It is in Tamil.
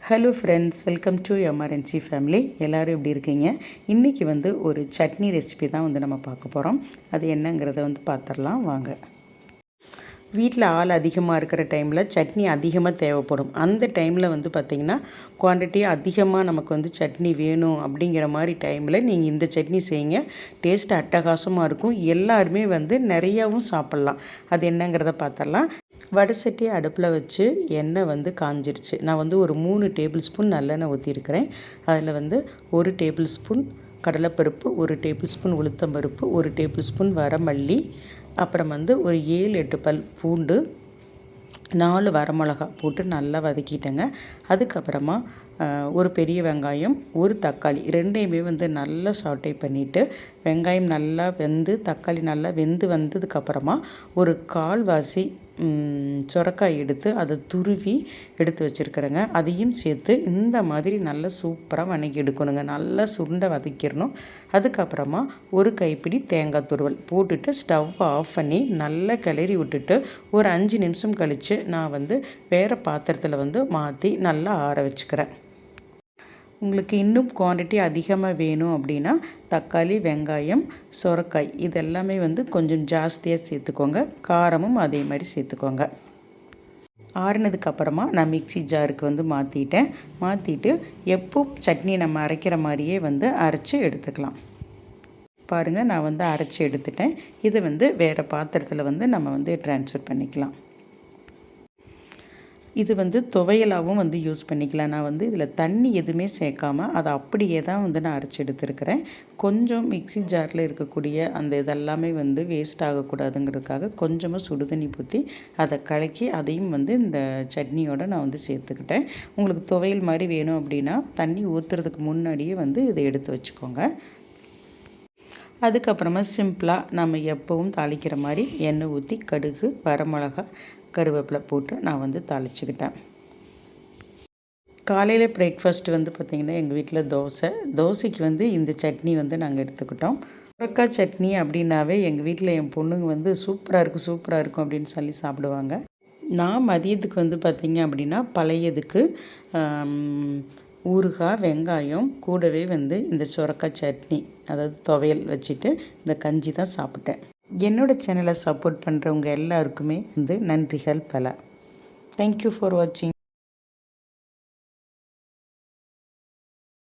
Hello friends, welcome to MRNC family. எல்லோரும் எப்படி இருக்கீங்க? இன்றைக்கி ஒரு சட்னி ரெசிபி தான் நம்ம பார்க்க போகிறோம். அது என்னங்கிறத பார்த்துடலாம் வாங்க. வீட்டில் ஆள் அதிகமாக இருக்கிற டைமில் சட்னி அதிகமாக தேவைப்படும். அந்த டைமில் பார்த்திங்கன்னா குவான்டிட்டி அதிகமாக நமக்கு சட்னி வேணும் அப்படிங்கிற மாதிரி டைமில் நீங்கள் இந்த சட்னி செய்யுங்க. டேஸ்ட் அட்டகாசமாக இருக்கும். எல்லாருமே நிறையாவும் சாப்பிட்லாம். அது என்னங்கிறத பார்த்துடலாம். வடை சட்டி அடுப்பில் வச்சு எண்ணெய் காஞ்சிருச்சு. நான் ஒரு 3 டேபிள் ஸ்பூன் நல்லெண்ணெய் ஊற்றிருக்கிறேன். அதில் 1 டேபிள் ஸ்பூன் கடலைப்பருப்பு, 1 டேபிள் ஸ்பூன் உளுத்தம்பருப்பு, 1 டேபிள் ஸ்பூன் வரமல்லி, அப்புறம் ஒரு 7-8 பல் பூண்டு, 4 வரமிளகா போட்டு நல்லா வதக்கிட்டேங்க. அதுக்கப்புறமா ஒரு பெரிய வெங்காயம், ஒரு தக்காளி ரெண்டையுமே நல்லா சாட்டே பண்ணிவிட்டு, வெங்காயம் நல்லா வெந்து தக்காளி நல்லா வெந்து வந்ததுக்கப்புறமா ஒரு கால்வாசி சுரக்காய் எடுத்து அதை துருவி எடுத்து வச்சுருக்கிறேங்க. அதையும் சேர்த்து இந்த மாதிரி நல்லா சூப்பராக வதக்கி எடுக்கணுங்க. நல்லா சுருண்டை வதக்கிடணும். அதுக்கப்புறமா ஒரு கைப்பிடி தேங்காய் துருவல் போட்டுட்டு ஸ்டவ் ஆஃப் பண்ணி நல்லா கிளறி விட்டுட்டு ஒரு 5 நிமிஷம் கழித்து நான் வேறு பாத்திரத்தில் மாற்றி நல்லா ஆற வச்சுக்கிறேன். உங்களுக்கு இன்னும் குவான்டிட்டி அதிகமாக வேணும் அப்படின்னா தக்காளி, வெங்காயம், சுரக்காய் இதெல்லாமே கொஞ்சம் ஜாஸ்தியாக சேர்த்துக்கோங்க. காரமும் அதே மாதிரி சேர்த்துக்கோங்க. ஆறுனதுக்கப்புறமா நான் மிக்ஸி ஜாருக்கு மாற்றிட்டு எப்பவும் சட்னி நம்ம அரைக்கிற மாதிரியே அரைச்சி எடுத்துக்கலாம். பாருங்கள், நான் அரைச்சி எடுத்துட்டேன். இதை வேறு பாத்திரத்தில் நம்ம ட்ரான்ஸ்ஃபர் பண்ணிக்கலாம். இது துவையலாகவும் யூஸ் பண்ணிக்கலாம். நான் இதில் தண்ணி எதுவுமே சேர்க்காமல் அதை அப்படியே தான் நான் அரைச்சி எடுத்துருக்கிறேன். கொஞ்சம் மிக்ஸி ஜாரில் இருக்கக்கூடிய அந்த இதெல்லாமே வேஸ்ட் ஆகக்கூடாதுங்கிறதுக்காக கொஞ்சமாக சுடு தண்ணி ஊற்றி அதை கலக்கி அதையும் இந்த சட்னியோடு நான் சேர்த்துக்கிட்டேன். உங்களுக்கு துவையல் மாதிரி வேணும் அப்படின்னா தண்ணி ஊற்றுறதுக்கு முன்னாடியே இதை எடுத்து வச்சுக்கோங்க. அதுக்கப்புறமா சிம்பிளாக நம்ம எப்பவும் தாளிக்கிற மாதிரி எண்ணெய் ஊற்றி கடுகு, வரமிளகா, கருவேப்பிலை போட்டு நான் தாளிச்சுக்கிட்டேன். காலையில் பிரேக்ஃபாஸ்ட்டு பார்த்திங்கன்னா எங்கள் வீட்டில் தோசைக்கு இந்த சட்னி நாங்கள் எடுத்துக்கிட்டோம். சுரக்காய் சட்னி அப்படின்னாவே எங்கள் வீட்டில் என் பொண்ணுங்க சூப்பராக இருக்கும் அப்படின்னு சொல்லி சாப்பிடுவாங்க. நான் மதியத்துக்கு பார்த்திங்க அப்படின்னா பழையதுக்கு ஊறுகாய், வெங்காயம் கூடவே இந்த சுரக்காய் சட்னி அதாவது துவையல் வச்சுட்டு இந்த கஞ்சி தான் சாப்பிட்டேன். என்னோடய சேனலை சப்போர்ட் பண்ணுறவங்க எல்லாருக்குமே நன்றிகள் பல. தேங்க்யூ ஃபார் வாட்சிங்.